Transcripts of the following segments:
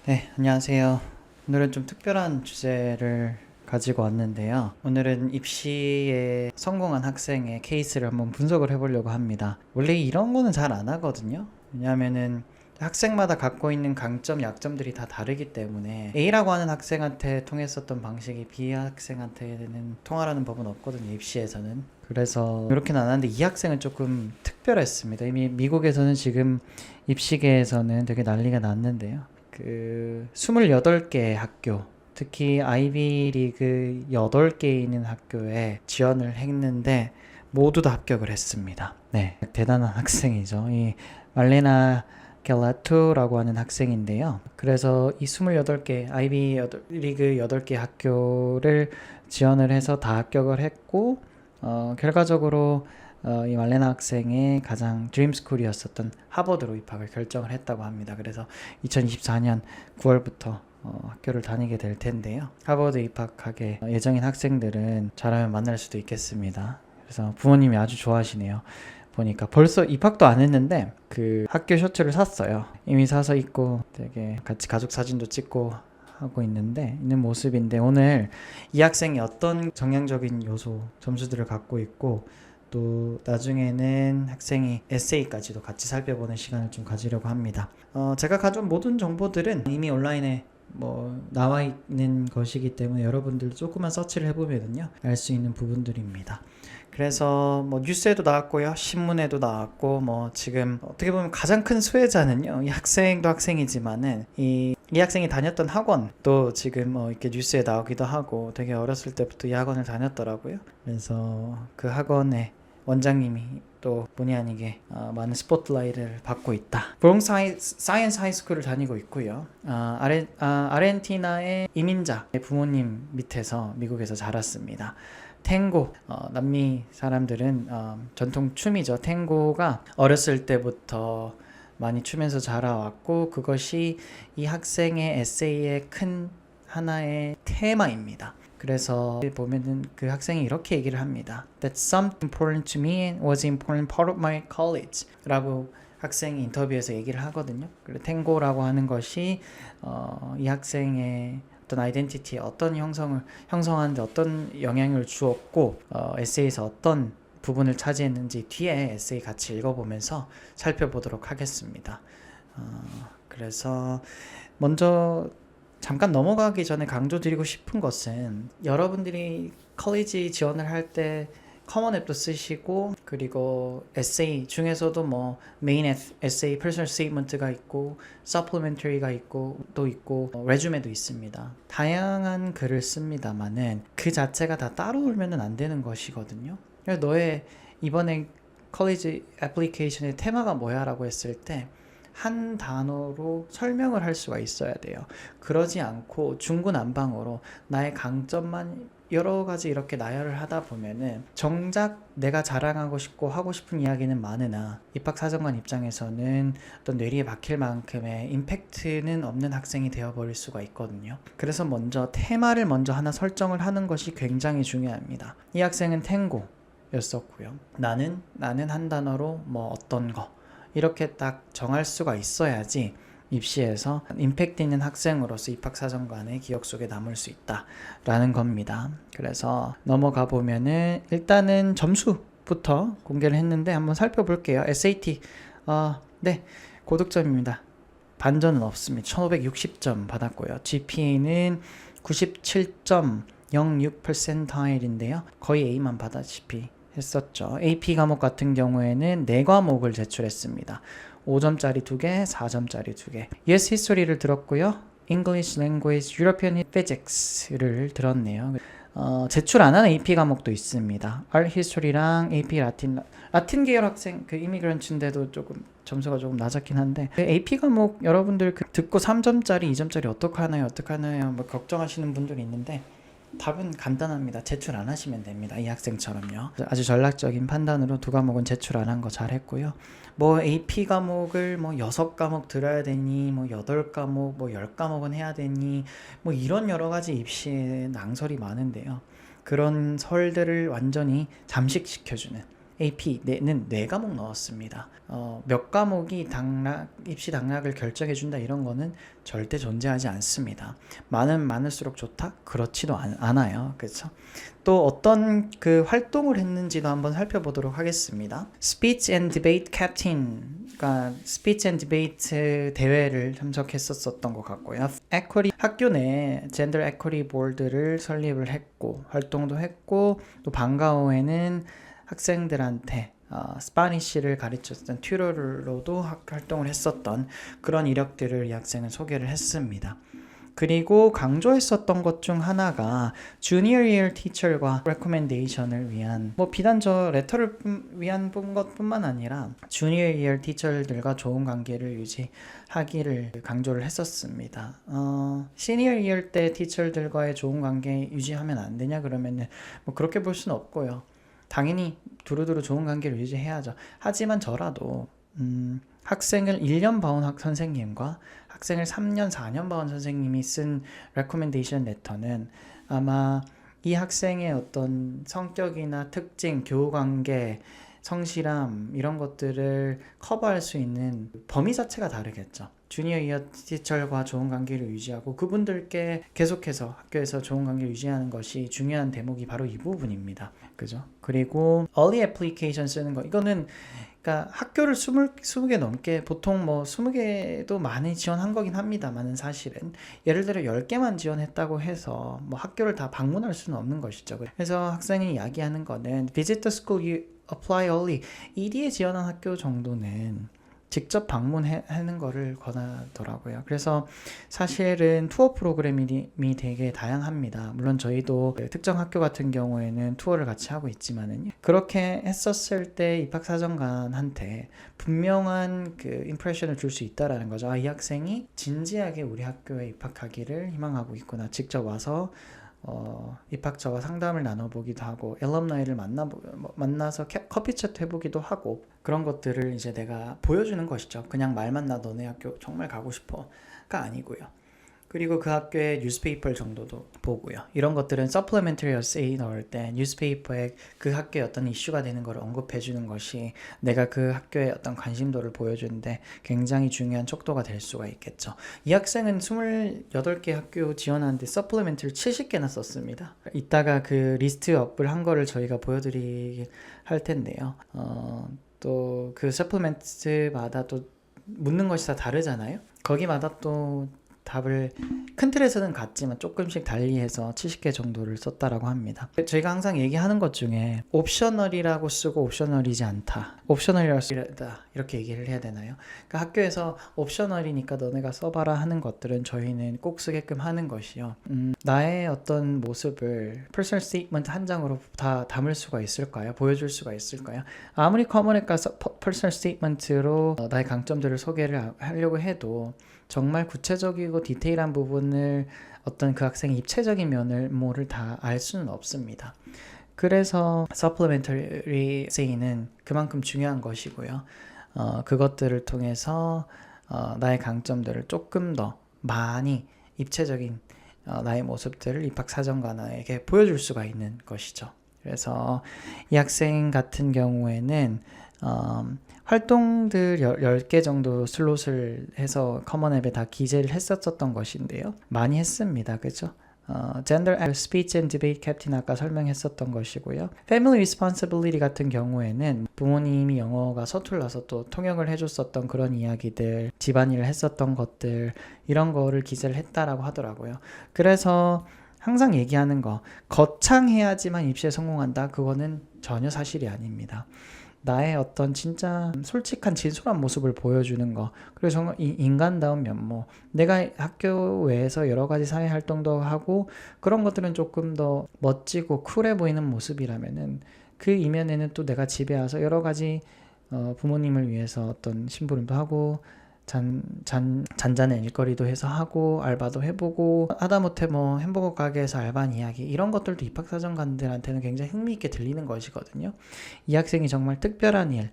네, 안녕하세요. 오늘은 좀 특별한 주제를 가지고 왔는데요. 오늘은 입시에 성공한 학생의 케이스를 한번 분석을 해보려고 합니다. 원래 이런 거는 잘 안 하거든요. 왜냐하면은 학생마다 갖고 있는 강점, 약점들이 다 다르기 때문에 A라고 하는 학생한테 통했었던 방식이 B 학생한테는 통하라는 법은 없거든요, 입시에서는. 그래서 이렇게는 안 하는데 이 학생은 조금 특별했습니다. 이미 미국에서는 지금 입시계에서는 되게 난리가 났는데요. 28개의 학교, 특히 아이비리그 8개 있는 학교에 지원을 했는데 모두 다 합격을 했습니다. 네, 대단한 학생이죠. 이 말레나 갤라토라고 하는 학생인데요. 그래서 이 28개 아이비리그 8개 학교를 지원을 해서 다 합격을 했고 결과적으로 이 말레나 학생의 가장 드림스쿨이었었던 하버드로 입학을 결정을 했다고 합니다. 그래서 2024년 9월부터 학교를 다니게 될 텐데요. 하버드 입학하게 예정인 학생들은 잘하면 만날 수도 있겠습니다. 그래서 부모님이 아주 좋아하시네요. 보니까 벌써 입학도 안 했는데 그 학교 셔츠를 샀어요. 이미 사서 입고 되게 같이 가족 사진도 찍고 하고 있는 모습인데, 오늘 이 학생이 어떤 정량적인 요소, 점수들을 갖고 있고 또 나중에는 학생이 에세이까지도 같이 살펴보는 시간을 좀 가지려고 합니다. 제가 가져온 모든 정보들은 이미 온라인에 나와 있는 것이기 때문에 여러분들도 조금만 서치를 해보면요 알 수 있는 부분들입니다. 그래서 뉴스에도 나왔고요, 신문에도 나왔고, 지금 어떻게 보면 가장 큰 수혜자는요, 이 학생도 학생이지만은 이 학생이 다녔던 학원도 지금 이렇게 뉴스에 나오기도 하고, 되게 어렸을 때부터 이 학원을 다녔더라고요. 그래서 그 학원의 원장님이 또 본의 아니게 많은 스포트라이트를 받고 있다. 브롱스 사이언스 하이스쿨을 다니고 있고요. 아르헨티나의 이민자의 부모님 밑에서 미국에서 자랐습니다. 탱고, 남미 사람들은 전통 춤이죠. 탱고가 어렸을 때부터 많이 추면서 자라왔고, 그것이 이 학생의 에세이의 큰 하나의 테마입니다. 그래서 보면은 그 학생이 이렇게 얘기를 합니다. That something important to me was an important part of my college 라고 학생이 인터뷰에서 얘기를 하거든요. 그리고 탱고라고 하는 것이 이 학생의 어떤 아이덴티티에 어떤 형성하는데 어떤 영향을 주었고, 에세이에서 어떤 부분을 차지했는지 뒤에 에세이 같이 읽어보면서 살펴보도록 하겠습니다. 그래서 먼저 잠깐 넘어가기 전에 강조드리고 싶은 것은, 여러분들이 컬리지 지원을 할 때 커먼 앱도 쓰시고, 그리고 에세이 중에서도 메인 에세이, 퍼스널 스테이트먼트가 있고, 서플리멘터리가 있고, 레주메도 있습니다. 다양한 글을 씁니다만은 그 자체가 다 따로 울면은 안 되는 것이거든요. 그래서 너의 이번에 컬리지 애플리케이션의 테마가 뭐야? 라고 했을 때 한 단어로 설명을 할 수가 있어야 돼요. 그러지 않고 중구난방으로 나의 강점만 여러 가지 이렇게 나열을 하다 보면은 정작 내가 자랑하고 싶고 하고 싶은 이야기는 많으나 입학사정관 입장에서는 어떤 뇌리에 박힐 만큼의 임팩트는 없는 학생이 되어버릴 수가 있거든요. 그래서 먼저 테마를 먼저 하나 설정을 하는 것이 굉장히 중요합니다. 이 학생은 탱고였었고요. 나는 한 단어로 어떤 거, 이렇게 딱 정할 수가 있어야지 입시에서 임팩트 있는 학생으로서 입학사정관의 기억 속에 남을 수 있다라는 겁니다. 그래서 넘어가 보면은 일단은 점수부터 공개를 했는데 한번 살펴볼게요. SAT 네, 고득점입니다. 반전은 없습니다. 1560점 받았고요. GPA는 97.06%인데요. 거의 A만 받았다시피 했었죠. AP 과목 같은 경우에는 4과목을 제출했습니다. 5점짜리 2개, 4점짜리 2개. US History를 들었고요. English Language, European Physics를 들었네요. 제출 안 하는 AP 과목도 있습니다. Art History랑 AP 라틴 계열 학생, 이미그런트인데도 조금 점수가 조금 낮았긴 한데, AP 과목 여러분들 듣고 3점짜리, 2점짜리 어떡하나요? 걱정하시는 분들이 있는데 답은 간단합니다. 제출 안 하시면 됩니다. 이 학생처럼요. 아주 전략적인 판단으로 2과목은 제출 안 한 거 잘했고요. AP 과목을 6과목 들어야 되니, 8과목, 10과목은 해야 되니, 이런 여러 가지 입시에 낭설이 많은데요. 그런 설들을 완전히 잠식시켜주는 AP는 4과목 넣었습니다. 몇 과목이 입시 당락을 결정해준다 이런 거는 절대 존재하지 않습니다. 많을수록 좋다? 그렇지도 않아요. 그렇죠? 또 어떤 그 활동을 했는지도 한번 살펴보도록 하겠습니다. Speech and Debate Captain, 그러니까 Speech and Debate 대회를 참석했었던 것 같고요. Equity, 학교 내에 Gender Equity Board를 설립을 했고 활동도 했고, 또 방과후에는 학생들한테 스파니쉬를 가르쳤던 튜터로도 활동을 했었던 그런 이력들을 이 학생은 소개를 했습니다. 그리고 강조했었던 것 중 하나가 주니어 이어 티처과 레코멘데이션을 위한, 비단 저 레터를 위한 것뿐만 아니라 주니어 이어 티처들과 좋은 관계를 유지하기를 강조를 했었습니다. 시니어 이어 때 티처들과의 좋은 관계 유지하면 안 되냐 그러면은 그렇게 볼 수는 없고요. 당연히 두루두루 좋은 관계를 유지해야죠. 하지만 저라도 학생을 1년 봐온 선생님과 학생을 3년, 4년 봐온 선생님이 쓴 레코멘데이션 레터는 아마 이 학생의 어떤 성격이나 특징, 교우관계, 성실함 이런 것들을 커버할 수 있는 범위 자체가 다르겠죠. 주니어 이어 티처과 좋은 관계를 유지하고 그분들께 계속해서 학교에서 좋은 관계를 유지하는 것이 중요한 대목이 바로 이 부분입니다. 그죠? 그리고 early application 쓰는 거, 이거는 그러니까 학교를 20개 넘게, 보통 20개도 많이 지원한 거긴 합니다만은 사실은 예를 들어 10개만 지원했다고 해서 학교를 다 방문할 수는 없는 것이죠. 그래서 학생이 이야기하는 거는 visit the school you apply early, ED에 지원한 학교 정도는 직접 방문하는 거를 권하더라고요. 그래서 사실은 투어 프로그램이 되게 다양합니다. 물론 저희도 특정 학교 같은 경우에는 투어를 같이 하고 있지만은, 그렇게 했었을 때 입학사정관한테 분명한 그 임프레션을 줄 수 있다라는 거죠. 이 학생이 진지하게 우리 학교에 입학하기를 희망하고 있구나. 직접 와서 입학처와 상담을 나눠보기도 하고, 엘럼나이를 만나서 커피챗 해보기도 하고, 그런 것들을 이제 내가 보여주는 것이죠. 그냥 말만 나 너네 학교 정말 가고 싶어가 아니고요. 그리고 그 학교의 뉴스페이퍼 정도도 보고요. 이런 것들은 서플리멘터리 에세이 넣을 때 뉴스페이퍼에 그 학교의 어떤 이슈가 되는 걸 언급해 주는 것이 내가 그 학교의 어떤 관심도를 보여주는데 굉장히 중요한 척도가 될 수가 있겠죠. 이 학생은 28개 학교 지원하는데 서플리멘터리 70개나 썼습니다. 이따가 그 리스트 업을 한 거를 저희가 보여드리게 할 텐데요. 또 그 서플리멘트마다 또 묻는 것이 다 다르잖아요. 거기마다 또 답을 큰 틀에서는 같지만 조금씩 달리해서 70개 정도를 썼다라고 합니다. 저희가 항상 얘기하는 것 중에 옵셔널이라고 쓰고 옵셔널이지 않다, 옵셔널이라고 쓰다 이렇게 얘기를 해야 되나요? 그러니까 학교에서 옵셔널이니까 너네가 써봐라 하는 것들은 저희는 꼭 쓰게끔 하는 것이요. 나의 어떤 모습을 퍼스널 스테이트먼트 한 장으로 다 담을 수가 있을까요? 보여줄 수가 있을까요? 아무리 커머니까 퍼스널 스테이트먼트로 나의 강점들을 소개를 하려고 해도 정말 구체적이고 디테일한 부분을 어떤 그 학생의 입체적인 면을 다 알 수는 없습니다. 그래서 supplementary essay는 그만큼 중요한 것이고요. 그것들을 통해서 나의 강점들을 조금 더 많이 입체적인 나의 모습들을 입학사정관에게 보여줄 수가 있는 것이죠. 그래서 이 학생 같은 경우에는 활동들 10개 정도 슬롯을 해서 커먼앱에 다 기재를 했었던 것인데요. 많이 했습니다. 그죠? Gender Speech and Debate Captain 아까 설명했었던 것이고요. Family Responsibility 같은 경우에는 부모님이 영어가 서툴러서 또 통역을 해줬었던 그런 이야기들, 집안일을 했었던 것들, 이런 거를 기재를 했다라고 하더라고요. 그래서 항상 얘기하는 거, 거창해야지만 입시에 성공한다, 그거는 전혀 사실이 아닙니다. 나의 어떤 진짜 솔직한 진솔한 모습을 보여주는 거, 그리고 정말 인간다운 면모, 내가 학교 외에서 여러 가지 사회 활동도 하고 그런 것들은 조금 더 멋지고 쿨해 보이는 모습이라면은 그 이면에는 또 내가 집에 와서 여러 가지 부모님을 위해서 어떤 심부름도 하고 잔잔한 일거리도 해서 하고 알바도 해보고 하다못해 햄버거 가게에서 알바한 이야기, 이런 것들도 입학사정관들한테는 굉장히 흥미있게 들리는 것이거든요. 이 학생이 정말 특별한 일,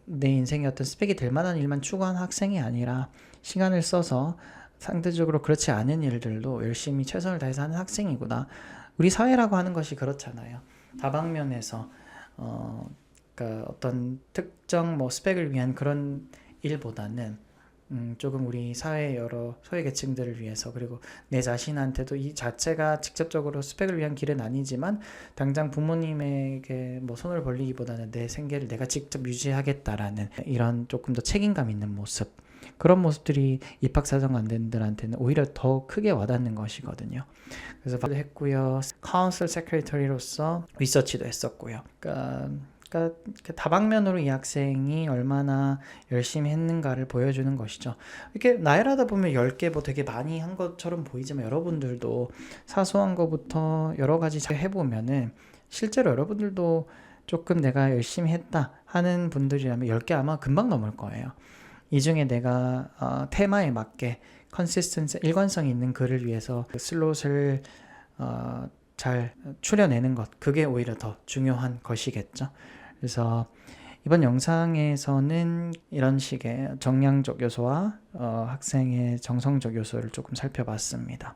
내 인생에 어떤 스펙이 될 만한 일만 추구한 학생이 아니라 시간을 써서 상대적으로 그렇지 않은 일들도 열심히 최선을 다해서 하는 학생이구나. 우리 사회라고 하는 것이 그렇잖아요. 다방면에서 그러니까 어떤 특정 뭐 스펙을 위한 그런 일보다는 조금 우리 사회의 여러 소외계층들을 위해서, 그리고 내 자신한테도 이 자체가 직접적으로 스펙을 위한 길은 아니지만 당장 부모님에게 뭐 손을 벌리기보다는 내 생계를 내가 직접 유지하겠다라는 이런 조금 더 책임감 있는 모습, 그런 모습들이 입학사정관들한테는 오히려 더 크게 와닿는 것이거든요. 그래서 했고요. 카운슬 세크리터리로서 리서치도 했었고요. 그러니까 다방면으로 이 학생이 얼마나 열심히 했는가를 보여주는 것이죠. 이렇게 나열하다 보면 10개 뭐 되게 많이 한 것처럼 보이지만, 여러분들도 사소한 것부터 여러 가지 잘 해보면은 실제로 여러분들도 조금 내가 열심히 했다 하는 분들이라면 10개 아마 금방 넘을 거예요. 이 중에 내가 테마에 맞게 컨시스턴스, 일관성 있는 글을 위해서 슬롯을 잘 추려내는 것, 그게 오히려 더 중요한 것이겠죠. 그래서 이번 영상에서는 이런 식의 정량적 요소와 학생의 정성적 요소를 조금 살펴봤습니다.